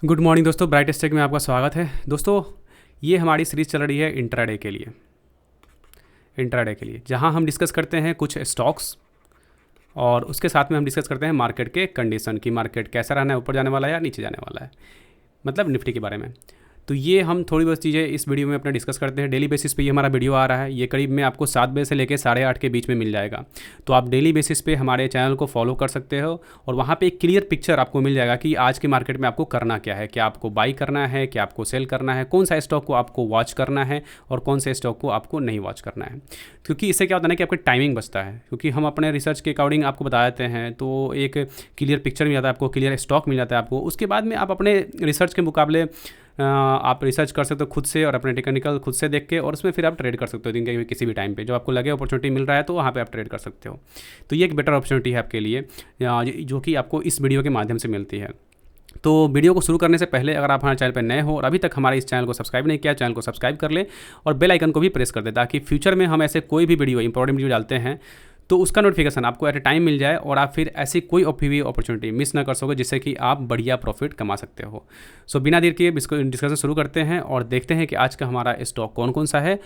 Good morning दोस्तों, brightest take में आपका स्वागत है। दोस्तों, ये हमारी सीरीज़ चल रही है इंट्राडे के लिए जहां हम डिस्कस करते हैं कुछ स्टॉक्स और उसके साथ में हम डिस्कस करते हैं मार्केट के कंडीशन की मार्केट कैसा रहना है, ऊपर जाने वाला है या नीचे जाने वाला है, मतलब निफ्टी के बारे में। तो ये हम थोड़ी बहुत चीज़ें इस वीडियो में अपने डिस्कस करते हैं। डेली बेसिस पे ये हमारा वीडियो आ रहा है। ये करीब में आपको 7 बजे से लेकर 8:30 के बीच में मिल जाएगा। तो आप डेली बेसिस पे हमारे चैनल को फॉलो कर सकते हो और वहाँ पे एक क्लियर पिक्चर आपको मिल जाएगा कि आज के मार्केट में आपको करना क्या है, क्या आपको बाई करना है, क्या आपको सेल करना है, कौन सा स्टॉक को आपको वॉच करना है और कौन से स्टॉक को आपको नहीं वॉच करना है। क्योंकि इससे क्या होता है ना कि आपका टाइमिंग बचता है, क्योंकि हम अपने रिसर्च के अकॉर्डिंग आपको बता देते हैं तो एक क्लियर पिक्चर मिल जाता है आपको, क्लियर स्टॉक मिल जाता है आपको। उसके बाद में आप अपने रिसर्च के मुकाबले आप रिसर्च कर सकते हो खुद से और अपने टेक्निकल खुद से देख के, और उसमें फिर आप ट्रेड कर सकते हो दिन के किसी भी टाइम पे जो आपको लगे अपॉर्चुनिटी मिल रहा है तो वहाँ पे आप ट्रेड कर सकते हो। तो ये एक बेटर अपॉर्चुनिटी है आपके लिए जो कि आपको इस वीडियो के माध्यम से मिलती है। तो वीडियो को शुरू करने से पहले अगर आप हमारे चैनल पर नए हो और अभी तक हमारे इस चैनल को सब्सक्राइब नहीं किया, चैनल को सब्सक्राइब कर ले और बेल आइकन को भी प्रेस कर दे ताकि फ्यूचर में हम ऐसे कोई भी वीडियो इंपॉर्टेंट वीडियो डालते हैं तो उसका नोटिफिकेशन आपको एट ए टाइम मिल जाए और आप फिर ऐसी कोई भी अपॉर्चुनिटी मिस ना कर सको जिससे कि आप बढ़िया प्रॉफिट कमा सकते हो। सो बिना देर किए डिस्कशन शुरू करते हैं और देखते हैं कि आज का हमारा स्टॉक कौन कौन सा है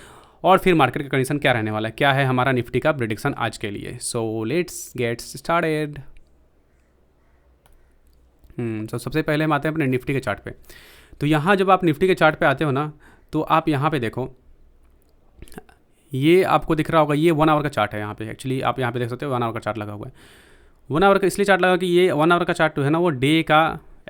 और फिर मार्केट का कंडीशन क्या रहने वाला है, क्या है हमारा निफ्टी का प्रेडिक्शन आज के लिए। So let's get started. तो सबसे पहले हम आते हैं अपने निफ्टी के चार्ट पे। तो यहाँ जब आप निफ्टी के चार्ट पे आते हो ना तो आप यहाँ पे देखो, ये आपको दिख रहा होगा, ये 1 आवर का चार्ट है। यहाँ पे एक्चुअली आप यहाँ पे देख सकते हो 1 आवर का चार्ट लगा हुआ है। 1 आवर का इसलिए चार्ट लगा कि ये 1 आवर का चार्ट जो है ना वो डे का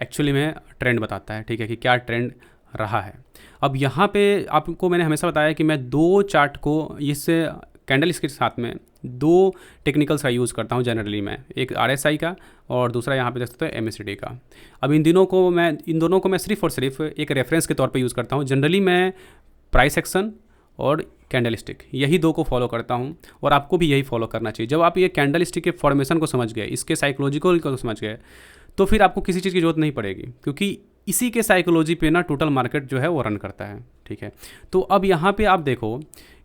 एक्चुअली में ट्रेंड बताता है, ठीक है, कि क्या ट्रेंड रहा है। अब यहाँ पे आपको मैंने हमेशा बताया कि मैं 2 चार्ट को इस कैंडल के साथ में 2 टेक्निकल्स का यूज़ करता हूँ जनरली मैं, एक RSI का और दूसरा यहाँ पे देख सकते हो MACD का। अब इन दोनों को मैं सिर्फ और सिर्फ एक रेफरेंस के तौर पे यूज़ करता हूँ। जनरली मैं प्राइस एक्शन और कैंडल स्टिक यही 2 को फॉलो करता हूँ और आपको भी यही फॉलो करना चाहिए। जब आप ये कैंडल स्टिक के फॉर्मेशन को समझ गए, इसके साइकोलॉजिकल को समझ गए, तो फिर आपको किसी चीज़ की जरूरत नहीं पड़ेगी, क्योंकि इसी के साइकोलॉजी पे ना टोटल मार्केट जो है वो रन करता है, ठीक है। तो अब यहाँ पे आप देखो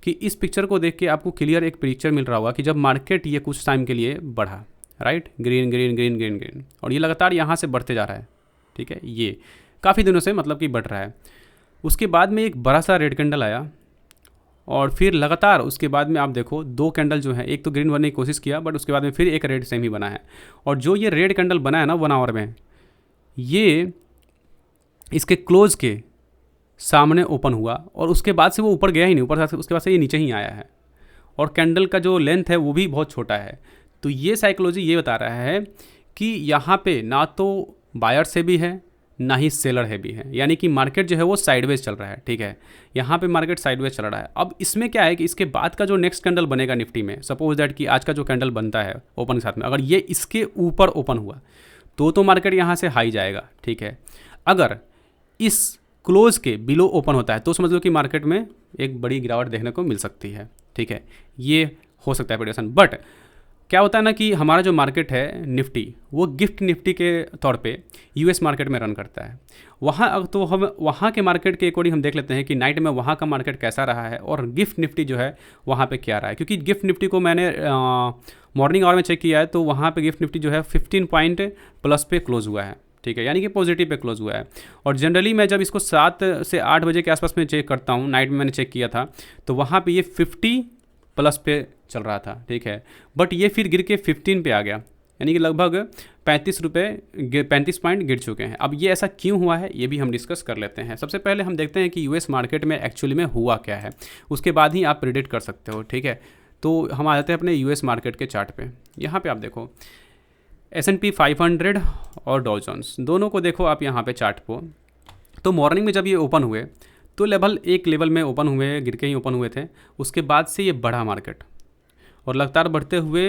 कि इस पिक्चर को देख के आपको क्लियर एक पिक्चर मिल रहा होगा कि जब मार्केट ये कुछ टाइम के लिए बढ़ा, right, green green green green green, और ये लगातार यहाँ से बढ़ते जा रहा है, ठीक है, ये काफ़ी दिनों से मतलब कि बढ़ रहा है। उसके बाद में एक बड़ा सा रेड कैंडल आया और फिर लगातार उसके बाद में आप देखो 2 कैंडल जो है, एक तो ग्रीन बनने की कोशिश किया बट उसके बाद में फिर एक रेड सेम ही बना है। और जो ये रेड कैंडल बना है ना 1 आवर में, ये इसके क्लोज के सामने ओपन हुआ और उसके बाद से वो ऊपर गया ही नहीं, ऊपर उसके बाद से ये नीचे ही आया है और कैंडल का जो लेंथ है वो भी बहुत छोटा है। तो ये साइकोलॉजी ये बता रहा है कि यहाँ पे ना तो बायर से भी है ना ही सेलर है भी है, यानी कि मार्केट जो है वो साइडवेज चल रहा है, ठीक है। यहाँ पे मार्केट साइडवेज चल रहा है। अब इसमें क्या है कि इसके बाद का जो नेक्स्ट कैंडल बनेगा निफ्टी में, सपोज दैट कि आज का जो कैंडल बनता है ओपन के साथ में, अगर ये इसके ऊपर ओपन हुआ तो मार्केट यहाँ से हाई जाएगा, ठीक है। अगर इस क्लोज के बिलो ओपन होता है तो समझ लो कि मार्केट में एक बड़ी गिरावट देखने को मिल सकती है, ठीक है। ये हो सकता है प्रेडिक्शन। बट क्या होता है ना कि हमारा जो मार्केट है निफ्टी, वो गिफ्ट निफ्टी के तौर पे US मार्केट में रन करता है। वहाँ तो हम वहाँ के मार्केट के अकॉर्डिंग हम देख लेते हैं कि नाइट में वहाँ का मार्केट कैसा रहा है और गिफ्ट निफ्टी जो है वहाँ पे क्या रहा है। क्योंकि गिफ्ट निफ्टी को मैंने मॉर्निंग आवर में चेक किया है तो वहाँ पे गिफ्ट निफ्टी जो है 15 पॉइंट प्लस पे क्लोज हुआ है, ठीक है, यानी कि पॉजिटिव पे क्लोज हुआ है। और जनरली मैं जब इसको 7 से 8 बजे के आसपास में चेक करता हूँ, नाइट में मैंने चेक किया था तो वहाँ पे ये 50 प्लस पे चल रहा था, ठीक है। बट ये फिर गिर के 15 पे आ गया, यानी कि लगभग 35 पॉइंट गिर चुके हैं। अब ये ऐसा क्यों हुआ है ये भी हम डिस्कस कर लेते हैं। सबसे पहले हम देखते हैं कि US मार्केट में एक्चुअली में हुआ क्या है, उसके बाद ही आप प्रेडिक्ट कर सकते हो, ठीक है। तो हम आ जाते हैं अपने US मार्केट के चार्ट पे। यहाँ पे आप देखो S&P 500 और डॉ जोन्स दोनों को देखो आप यहाँ पे चार्ट को। तो मॉर्निंग में जब ये ओपन हुए तो एक लेवल में ओपन हुए, गिर के ही ओपन हुए थे। उसके बाद से ये बढ़ा मार्केट और लगातार बढ़ते हुए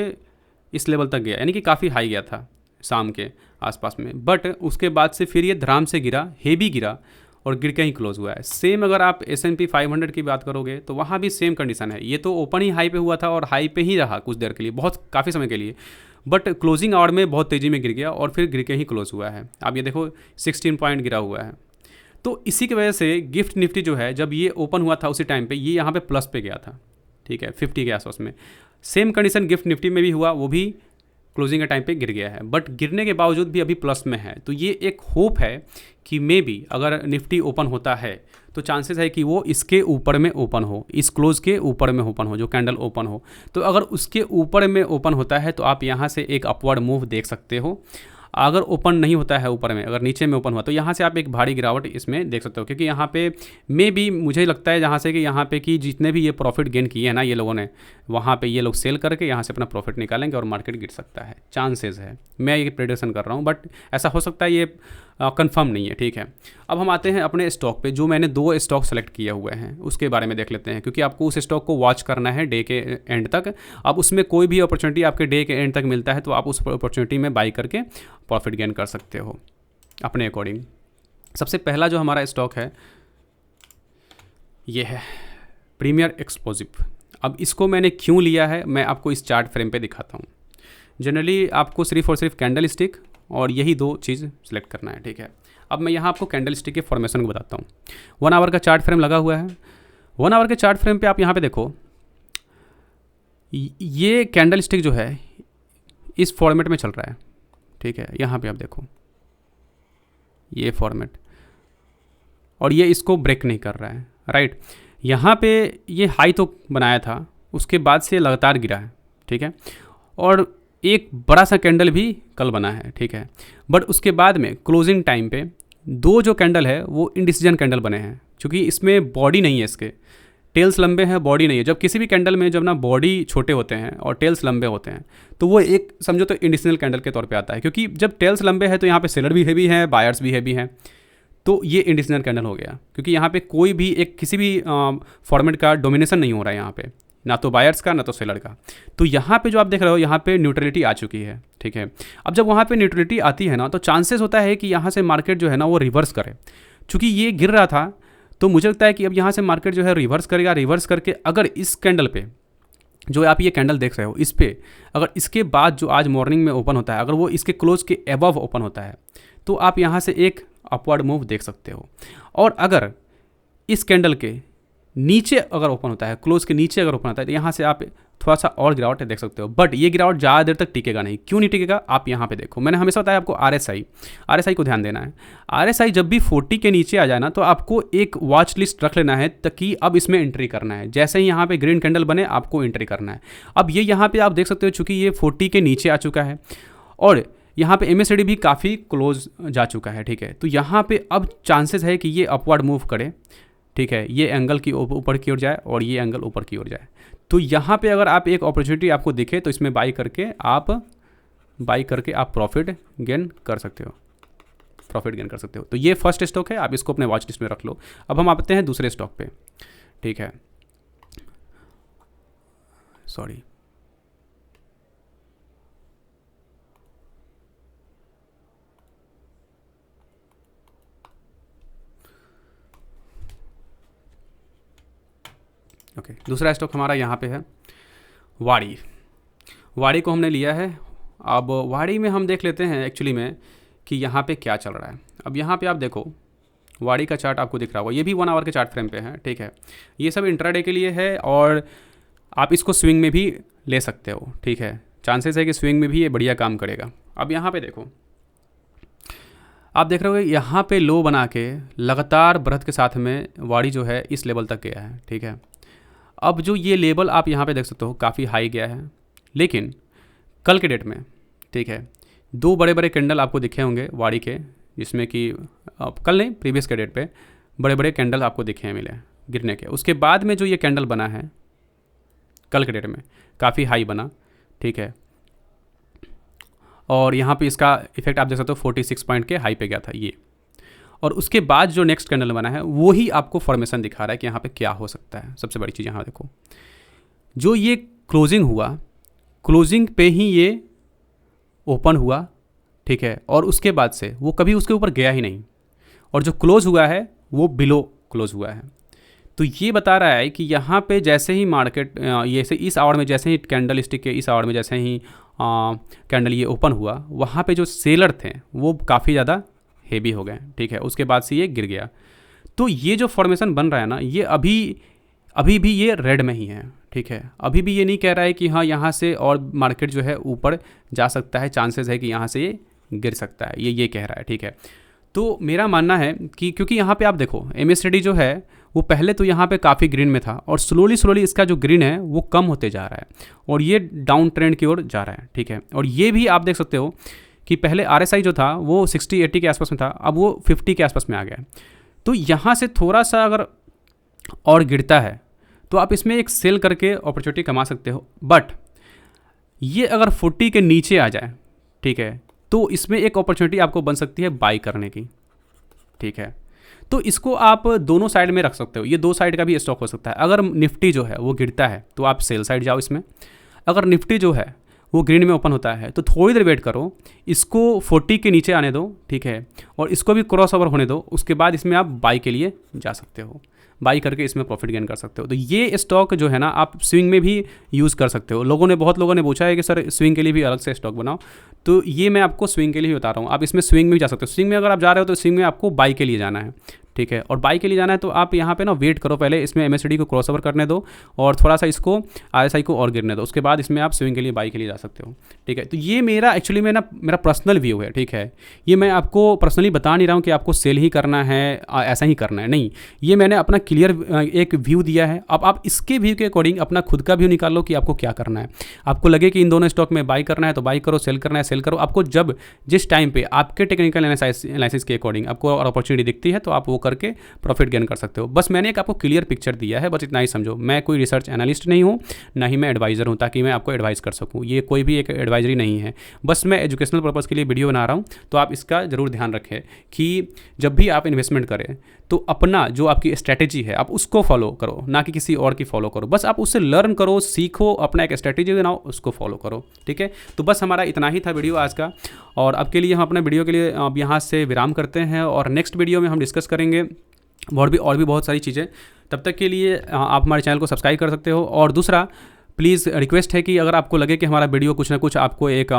इस लेवल तक गया, यानी कि काफ़ी हाई गया था शाम के आसपास में। बट उसके बाद से फिर ये धड़ाम से गिरा, हेवी गिरा और गिर के ही क्लोज हुआ है। सेम अगर आप S&P 500 की बात करोगे तो वहाँ भी सेम कंडीशन है। ये तो ओपन ही हाई पे हुआ था और हाई पे ही रहा कुछ देर के लिए, बहुत काफ़ी समय के लिए, बट क्लोजिंग आवर में बहुत तेज़ी में गिर गया और फिर गिर के ही क्लोज हुआ है। आप ये देखो 16 पॉइंट गिरा हुआ है। तो इसी की वजह से गिफ्ट निफ्टी जो है जब ये ओपन हुआ था उसी टाइम पे ये यहाँ पे प्लस पे गया था, ठीक है, 50 के आसपास में। सेम कंडीशन गिफ्ट निफ्टी में भी हुआ, वो भी क्लोजिंग के टाइम पे गिर गया है, बट गिरने के बावजूद भी अभी प्लस में है। तो ये एक होप है कि मे बी अगर निफ्टी ओपन होता है तो चांसेस है कि वो इसके ऊपर में ओपन हो, इस क्लोज के ऊपर में ओपन हो, जो कैंडल ओपन हो। तो अगर उसके ऊपर में ओपन होता है तो आप यहाँ से एक अपवर्ड मूव देख सकते हो। अगर ओपन नहीं होता है ऊपर में, अगर नीचे में ओपन हुआ, तो यहाँ से आप एक भारी गिरावट इसमें देख सकते हो, क्योंकि यहाँ पे मे बी मुझे लगता है जहाँ से कि यहाँ पे कि जितने भी ये प्रॉफिट गेन किए हैं ना ये लोगों ने, वहाँ पे ये लोग सेल करके यहाँ से अपना प्रॉफिट निकालेंगे और मार्केट गिर सकता है, चांसेस है। मैं ये प्रेडिक्शन कर रहा हूँ, बट ऐसा हो सकता है, ये कंफर्म नहीं है, ठीक है। अब हम आते हैं अपने स्टॉक पे, जो मैंने 2 स्टॉक सेलेक्ट किए हुए हैं उसके बारे में देख लेते हैं, क्योंकि आपको उस स्टॉक को वॉच करना है डे के एंड तक। अब उसमें कोई भी अपॉर्चुनिटी आपके डे के एंड तक मिलता है तो आप उस अपॉर्चुनिटी में बाई करके प्रॉफिट गेन कर सकते हो अपने अकॉर्डिंग। सबसे पहला जो हमारा स्टॉक है ये है प्रीमियर एक्सप्लोजिव। अब इसको मैंने क्यों लिया है मैं आपको इस चार्ट फ्रेम पे दिखाता हूँ। जनरली आपको सिर्फ और सिर्फ कैंडल स्टिक और यही 2 चीज़ सेलेक्ट करना है, ठीक है। अब मैं यहाँ आपको कैंडल स्टिक के फॉर्मेशन को बताता हूँ। 1 आवर का चार्ट फ्रेम लगा हुआ है। 1 आवर के चार्ट फ्रेम पे आप यहाँ पे देखो, ये कैंडल स्टिक जो है इस फॉर्मेट में चल रहा है, ठीक है। यहाँ पे आप देखो ये फॉर्मेट, और ये इसको ब्रेक नहीं कर रहा है, राइट। यहाँ पे ये हाई तो बनाया था, उसके बाद से लगातार गिरा है, ठीक है। और एक बड़ा सा कैंडल भी कल बना है, ठीक है। बट उसके बाद में क्लोजिंग टाइम पे 2 जो कैंडल है वो इंडिसीजन कैंडल बने हैं, क्योंकि इसमें बॉडी नहीं है, इसके टेल्स लंबे हैं, बॉडी नहीं है। जब किसी भी कैंडल में जब ना बॉडी छोटे होते हैं और टेल्स लंबे होते हैं तो वो एक समझो तो इंडिसीजनल कैंडल के तौर पे आता है, क्योंकि जब टेल्स लंबे हैं तो यहाँ पे सेलर भी हैवी हैं, बायर्स भी हैवी हैं, तो ये इंडिसीजनल कैंडल हो गया, क्योंकि यहाँ पे कोई भी एक किसी भी फॉर्मेट का डोमिनेशन नहीं हो रहा है यहाँ पे, ना तो बायर्स का ना तो सेलर का। तो यहाँ पे जो आप देख रहे हो यहाँ पे न्यूट्रलिटी आ चुकी है, ठीक है। अब जब वहाँ पे न्यूट्रलिटी आती है ना तो चांसेस होता है कि यहाँ से मार्केट जो है ना वो रिवर्स करे, चूँकि ये गिर रहा था तो मुझे लगता है कि अब यहाँ से मार्केट जो है रिवर्स करेगा। रिवर्स करके अगर इस कैंडल पे जो आप ये कैंडल देख रहे हो इस पे अगर इसके बाद जो आज मॉर्निंग में ओपन होता है अगर वो इसके क्लोज के एबव ओपन होता है तो आप यहाँ से एक अपवर्ड मूव देख सकते हो। और अगर इस कैंडल के नीचे अगर ओपन होता है, क्लोज के नीचे अगर ओपन होता है, तो यहाँ से आप थोड़ा सा और गिरावट देख सकते हो। बट ये गिरावट ज़्यादा देर तक टिकेगा नहीं। क्यों नहीं टिकेगा आप यहाँ पे देखो, मैंने हमेशा बताया आपको RSI को ध्यान देना है। RSI जब भी 40 के नीचे आ जाए ना तो आपको एक वॉच लिस्ट रख लेना है, ताकि अब इसमें एंट्री करना है। जैसे ही यहाँ पे ग्रीन कैंडल बने आपको एंट्री करना है। अब ये यहाँ पे आप देख सकते हो चूँकि ये 40 के नीचे आ चुका है और यहाँ पे MACD भी काफ़ी क्लोज जा चुका है, ठीक है। तो यहाँ पे अब चांसेस है कि ये अपवर्ड मूव करे, ठीक है। ये एंगल की ऊपर की ओर जाए और ये एंगल ऊपर की ओर जाए। तो यहाँ पे अगर आप एक अपॉर्चुनिटी आपको दिखे तो इसमें बाई करके आप प्रॉफिट गेन कर सकते हो। तो ये फर्स्ट स्टॉक है, आप इसको अपने वॉच लिस्ट में रख लो। अब हम आते हैं दूसरे स्टॉक पे, ठीक है। Sorry, okay. दूसरा स्टॉक हमारा यहाँ पे है वाड़ी को हमने लिया है। अब वाड़ी में हम देख लेते हैं एक्चुअली में कि यहाँ पे क्या चल रहा है। अब यहाँ पे आप देखो वाड़ी का चार्ट आपको दिख रहा होगा, ये भी 1 आवर के चार्ट फ्रेम पे है, ठीक है। ये सब इंट्राडे के लिए है और आप इसको स्विंग में भी ले सकते हो, ठीक है। चांसेस है कि स्विंग में भी ये बढ़िया काम करेगा। अब यहाँ पे देखो, आप देख रहे हो यहाँ पे लो बना के लगातार बढ़त के साथ में वाड़ी जो है इस लेवल तक गया है, ठीक है। अब जो ये लेवल आप यहाँ पे देख सकते हो काफ़ी हाई गया है, लेकिन कल के डेट में, ठीक है, 2 बड़े बड़े कैंडल आपको दिखे होंगे वाड़ी के, जिसमें कि कल नहीं प्रीवियस के डेट पे बड़े बड़े कैंडल आपको दिखे हैं मिले गिरने के। उसके बाद में जो ये कैंडल बना है कल के डेट में काफ़ी हाई बना, ठीक है। और यहाँ पे इसका इफेक्ट आप देख सकते हो 46 पॉइंट के हाई पे गया था ये। और उसके बाद जो नेक्स्ट कैंडल बना है वो ही आपको फॉर्मेशन दिखा रहा है कि यहाँ पे क्या हो सकता है। सबसे बड़ी चीज़ यहाँ देखो, जो ये क्लोजिंग हुआ, क्लोजिंग पे ही ये ओपन हुआ, ठीक है। और उसके बाद से वो कभी उसके ऊपर गया ही नहीं, और जो क्लोज हुआ है वो बिलो क्लोज हुआ है। तो ये बता रहा है कि यहाँ पे जैसे ही मार्केट ये से इस आवर में जैसे ही कैंडल स्टिक के इस आवर में जैसे ही कैंडल ये ओपन हुआ, वहाँ पे जो सेलर थे वो काफ़ी ज़्यादा हेवी हो गए, ठीक है। उसके बाद से ये गिर गया। तो ये जो फॉर्मेशन बन रहा है ना, ये अभी भी ये रेड में ही है, ठीक है, अभी भी ये नहीं कह रहा है कि हाँ यहाँ से और मार्केट जो है ऊपर जा सकता है, चांसेस है कि यहाँ से ये गिर सकता है, ये कह रहा है। ठीक है, तो मेरा मानना है कि क्योंकि यहाँ पे आप देखो MACD जो है वो पहले तो यहाँ पे काफ़ी ग्रीन में था और स्लोली इसका जो ग्रीन है वो कम होते जा रहा है और ये डाउन ट्रेंड की ओर जा रहा है। ठीक है, और ये भी आप देख सकते हो कि पहले RSI जो था वो 60-80 के आसपास में था, अब वो 50 के आसपास में आ गया है। तो यहाँ से थोड़ा सा अगर और गिरता है तो आप इसमें एक सेल करके अपॉर्चुनिटी कमा सकते हो, बट ये अगर 40 के नीचे आ जाए, ठीक है, तो इसमें एक अपॉर्चुनिटी आपको बन सकती है बाई करने की। ठीक है, तो इसको आप दोनों साइड में रख सकते हो, ये दो साइड का भी स्टॉक हो सकता है। अगर निफ्टी जो है वो गिरता है तो आप सेल साइड जाओ इसमें, अगर निफ्टी जो है वो ग्रीन में ओपन होता है तो थोड़ी देर वेट करो, इसको 40 के नीचे आने दो। ठीक है, और इसको भी क्रॉस ओवर होने दो, उसके बाद इसमें आप बाई के लिए जा सकते हो, बाई करके इसमें प्रॉफिट गेन कर सकते हो। तो ये स्टॉक जो है ना आप स्विंग में भी यूज़ कर सकते हो। बहुत लोगों ने पूछा है कि सर स्विंग के लिए भी अलग से स्टॉक बनाओ, तो ये मैं आपको स्विंग के लिए ही बता रहा हूँ। आप इसमें स्विंग में भी जा सकते हो। स्विंग में अगर आप जा रहे हो तो स्विंग में आपको बाई के लिए जाना है। ठीक है, और बाई के लिए जाना है तो आप यहाँ पे ना वेट करो, पहले इसमें MACD को क्रॉस ओवर करने दो और थोड़ा सा इसको RSI को और गिरने दो, उसके बाद इसमें आप स्विंग के लिए बाई के लिए जा सकते हो। ठीक है, तो ये मेरा एक्चुअली में ना मेरा पर्सनल व्यू है। ठीक है, ये मैं आपको पर्सनली बता नहीं रहा हूँ कि आपको सेल ही करना है, ऐसा ही करना है, नहीं, ये मैंने अपना क्लियर एक व्यू दिया है। अब आप इसके व्यू के अकॉर्डिंग अपना खुद का व्यू निकाल लो कि आपको क्या करना है। आपको लगे कि इन दोनों स्टॉक में बाई करना है तो बाई करो, सेल करना है सेल करो। आपको जब जिस टाइम पे आपके टेक्निकल एनालिसिस के अकॉर्डिंग आपको और अपॉर्चुनिटी दिखती है तो आप वो करके प्रॉफिट गेन कर सकते हो। बस मैंने एक आपको क्लियर पिक्चर दिया है, बस इतना ही समझो। मैं कोई रिसर्च एनालिस्ट नहीं हूँ, ना ही मैं एडवाइज़र हूँ ताकि मैं आपको एडवाइस कर सकूँ। ये कोई भी एक एडवाइजरी नहीं है, बस मैं एजुकेशनल पर्पज़ के लिए वीडियो बना रहा हूँ। तो आप इसका ज़रूर ध्यान रखें कि जब भी आप इन्वेस्टमेंट करें तो अपना जो आपकी स्ट्रैटेजी है आप उसको फॉलो करो, ना कि किसी और की फॉलो करो। बस आप उससे लर्न करो, सीखो, अपना एक स्ट्रैटेजी बनाओ, उसको फॉलो करो। ठीक है, तो बस हमारा इतना ही था वीडियो आज का, और अब के लिए हम अपने वीडियो के लिए अब यहाँ से विराम करते हैं और नेक्स्ट वीडियो में हम डिस्कस करेंगे और भी बहुत सारी चीज़ें। तब तक के लिए आप हमारे चैनल को सब्सक्राइब कर सकते हो। और दूसरा प्लीज़ रिक्वेस्ट है कि अगर आपको लगे कि हमारा वीडियो कुछ ना कुछ आपको एक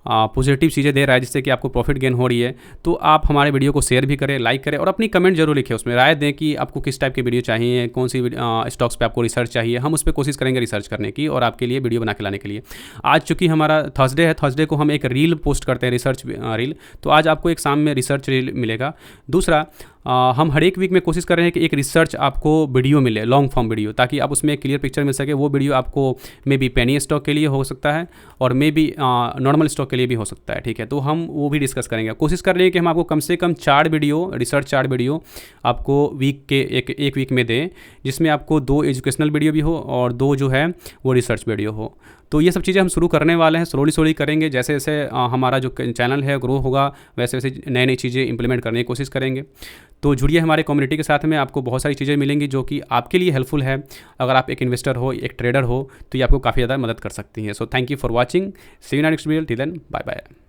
पॉजिटिव चीज़ें दे रहा है जिससे कि आपको प्रॉफिट गेन हो रही है, तो आप हमारे वीडियो को शेयर भी करें, लाइक करें और अपनी कमेंट जरूर लिखें, उसमें राय दें कि आपको किस टाइप की वीडियो चाहिए, कौन सी स्टॉक्स पे आपको रिसर्च चाहिए। हम उस पर कोशिश करेंगे रिसर्च करने की और आपके लिए वीडियो बना के लाने के लिए। आज चूँकि हमारा थर्सडे है, थर्सडे को हम एक रील पोस्ट करते हैं, रिसर्च रील, तो आज आपको एक शाम में रिसर्च रील मिलेगा। दूसरा हम हर एक वीक में कोशिश कर रहे हैं कि एक रिसर्च आपको वीडियो मिले, लॉन्ग फॉर्म वीडियो, ताकि आप उसमें एक क्लियर पिक्चर मिल सके। वो वीडियो आपको मे बी पेनी स्टॉक के लिए हो सकता है और मे बी नॉर्मल स्टॉक के लिए भी हो सकता है। ठीक है, तो हम वो भी डिस्कस करेंगे। कोशिश कर रहे हैं कि हम आपको कम से कम 4 वीडियो, रिसर्च 4 वीडियो आपको वीक के एक वीक में दें, जिसमें आपको 2 एजुकेशनल वीडियो भी हो और 2 जो है वो रिसर्च वीडियो हो। तो ये सब चीज़ें हम शुरू करने वाले हैं, स्लोली करेंगे। जैसे जैसे हमारा जो चैनल है ग्रो होगा वैसे वैसे नई चीज़ें इंप्लीमेंट करने की कोशिश करेंगे। तो जुड़िए हमारे कम्युनिटी के साथ में, आपको बहुत सारी चीज़ें मिलेंगी जो कि आपके लिए हेल्पफुल है। अगर आप एक इन्वेस्टर हो, एक ट्रेडर हो, तो ये आपको काफ़ी ज़्यादा मदद कर सकती हैं। So thank you for watching, see you next video, till then bye bye.